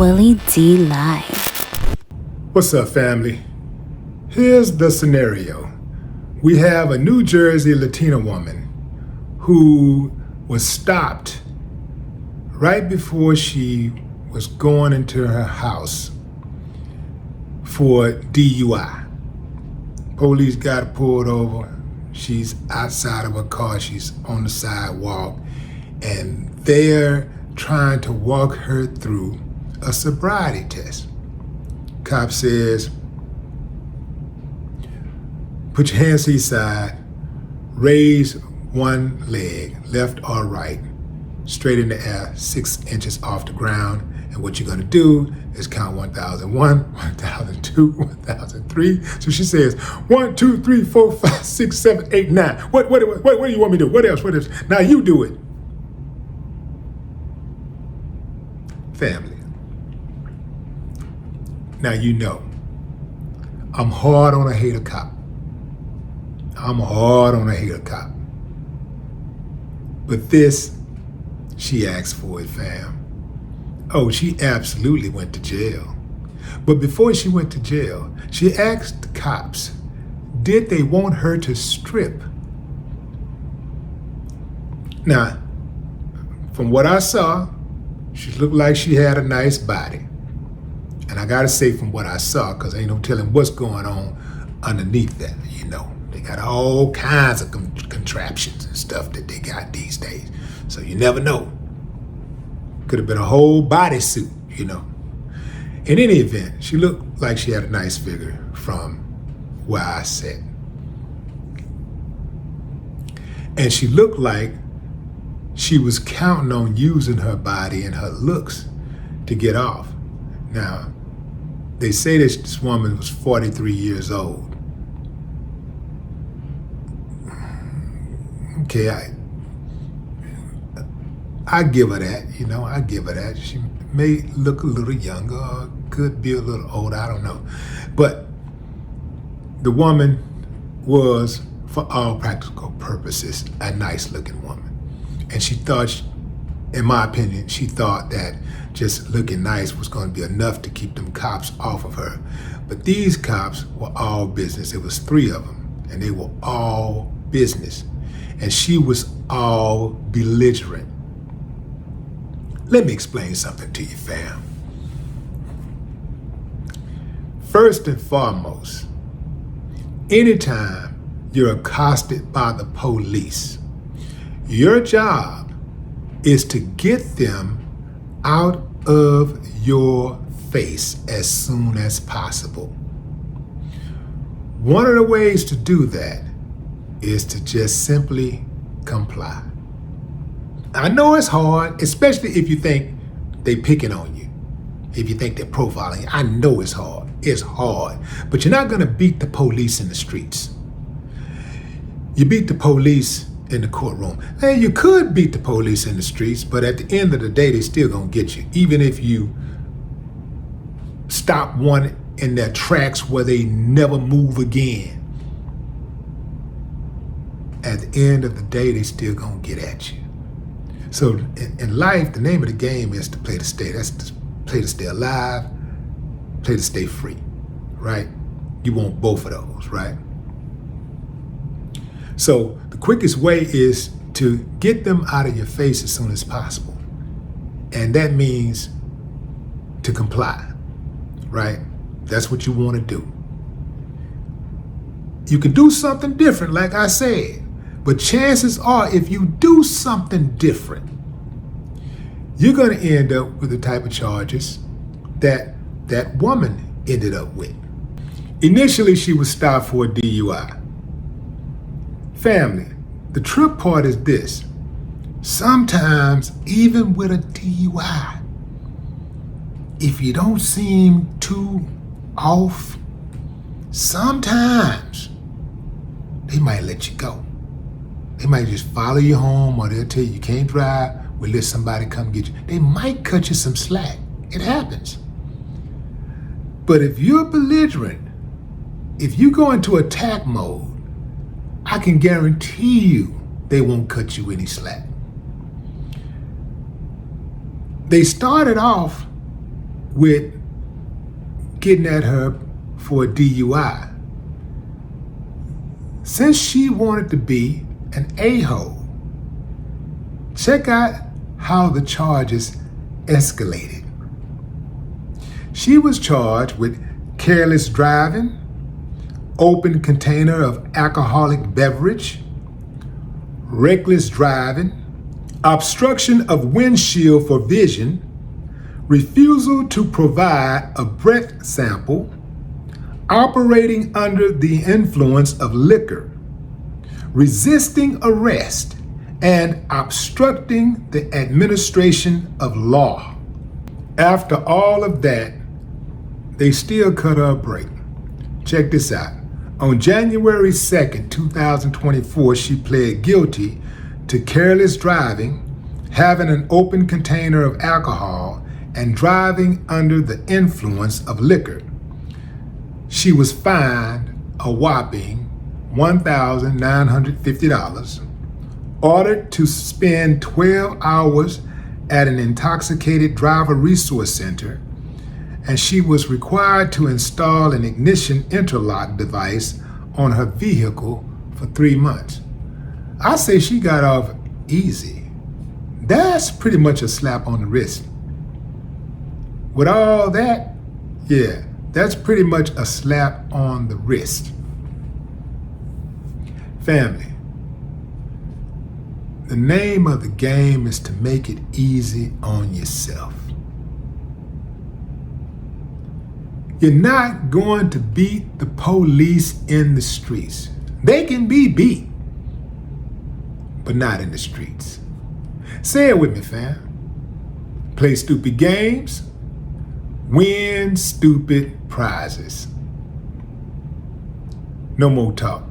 Willie D Live. What's up, family? Here's the scenario. We have a New Jersey Latina woman who was stopped right before she was going into her house for DUI. Police got her pulled over. She's outside of her car. She's on the sidewalk, and they're trying to walk her through a sobriety test. Cop says, put your hands to your side, raise one leg, left or right, straight in the air, 6 inches off the ground. And what you're gonna do is count 1001, 1002, 1003. So she says, 1, 2, 3, 4, 5, 6, 7, 8, 9. What do you want me to do? What else? Now you do it. Family. Now you know, I'm hard on a hater cop. But this, she asked for it, fam. Oh, she absolutely went to jail. But before she went to jail, she asked the cops, did they want her to strip? Now, from what I saw, she looked like she had a nice body. And I gotta say from what I saw, because ain't no telling what's going on underneath that, you know. They got all kinds of contraptions and stuff that they got these days. So you never know. Could have been a whole bodysuit, you know. In any event, she looked like she had a nice figure from where I sat. And she looked like she was counting on using her body and her looks to get off. Now, they say that this woman was 43 years old. Okay, I give her that, you know, I give her that. She may look a little younger or could be a little older, I don't know. But the woman was, for all practical purposes, a nice looking woman. And she thought, in my opinion, she thought that just looking nice was going to be enough to keep them cops off of her. But these cops were all business. There was 3 of them, and they were all business. And she was all belligerent. Let me explain something to you, fam. First and foremost, anytime you're accosted by the police, your job is to get them out of your face as soon as possible. One of the ways to do that is to just simply comply. I know it's hard, especially if you think they picking on you, if you think they're profiling you. I know it's hard. It's hard. But you're not gonna beat the police in the streets. You beat the police in the courtroom. Hey, you could beat the police in the streets, but at the end of the day, they still gonna get you. Even if you stop one in their tracks where they never move again. At the end of the day, they still gonna get at you. So in life, the name of the game is to play to stay. That's to play to stay alive, play to stay free, right? You want both of those, right? So the quickest way is to get them out of your face as soon as possible. And that means to comply, right? That's what you want to do. You can do something different, like I said, but chances are if you do something different, you're going to end up with the type of charges that that woman ended up with. Initially, she was stopped for a DUI. Family, the trip part is this. Sometimes, even with a DUI, if you don't seem too off, sometimes they might let you go. They might just follow you home, or they'll tell you can't drive, we'll let somebody come get you. They might cut you some slack. It happens. But if you're belligerent, if you go into attack mode, I can guarantee you they won't cut you any slack. They started off with getting at her for a DUI. Since she wanted to be an a-hole, check out how the charges escalated. She was charged with careless driving, open container of alcoholic beverage, reckless driving, obstruction of windshield for vision, refusal to provide a breath sample, operating under the influence of liquor, resisting arrest, and obstructing the administration of law. After all of that, they still cut her a break. Check this out. On January 2nd, 2024, she pled guilty to careless driving, having an open container of alcohol, and driving under the influence of liquor. She was fined a whopping $1,950, ordered to spend 12 hours at an intoxicated driver resource center, and she was required to install an ignition interlock device on her vehicle for 3 months. I say she got off easy. That's pretty much a slap on the wrist. With all that, yeah, that's pretty much a slap on the wrist. Family, the name of the game is to make it easy on yourself. You're not going to beat the police in the streets. They can be beat, but not in the streets. Say it with me, fam. Play stupid games, win stupid prizes. No more talk.